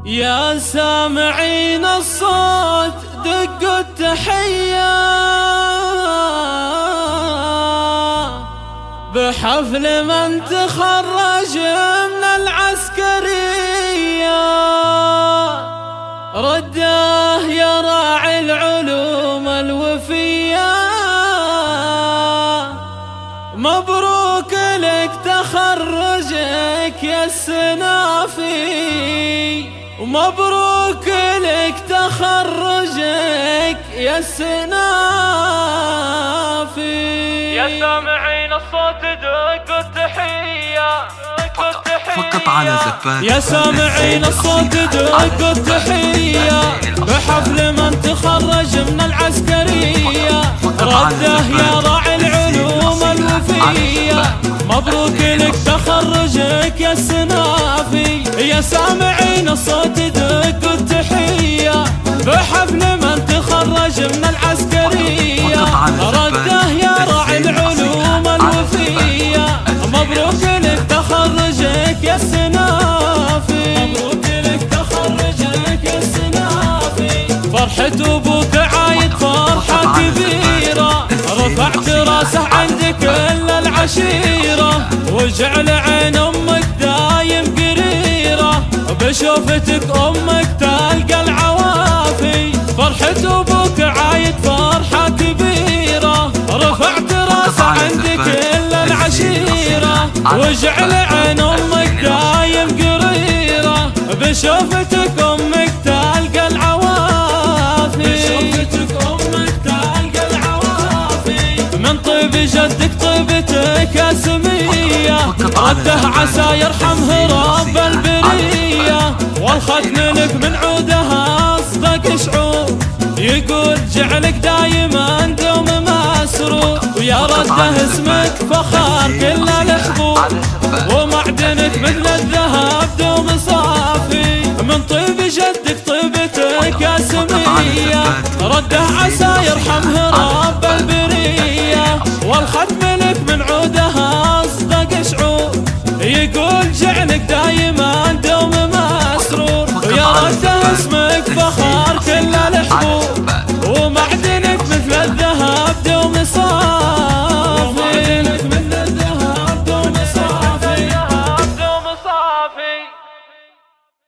يا سامعين الصوت دقوا التحية بحفل من تخرج من العسكرية. رده يا راعي العلوم الوفية، مبروك لك تخرجك يا السنافي، ومبروك لك تخرجك يا السنافي. يا سامعين الصوت دقوا التحية فقط على زفات. يا سامعين الصوت دقوا التحية بحفل من تخرج من العسكرية. رده يا راعي العلوم الوفية، مبروك لك تخرجك يا السنافي. يا سامعين الصوت دقوا التحية بحفل من تخرج من العسكرية. رده يا راعي العلوم الوفية، مبروك لك تخرجك يا السنافي. مبروك لك تخرجك يا السنافي. فرحة ابوك عايد فرحة كبيرة، رفعت راسه عند كل العشيرة، وجعل عين امك دايم قريرة، بشوفتك امك تلقى العوافي. فرحة ابوك عايد فرحة كبيرة، رفعت راسه عند كل العشيرة، وجعل عين امك دايم قريرة، بشوفتك امك تلقى العوافي. بشوفتك امك تلقى العوافي. من طيب جدك طيبتك يا سمية، رده عسى يرحمه رب البرية، والختم لك من عودها اصدق شعور، يقول جعلك دايما دوم مسرور، ويا رده اسمك فخر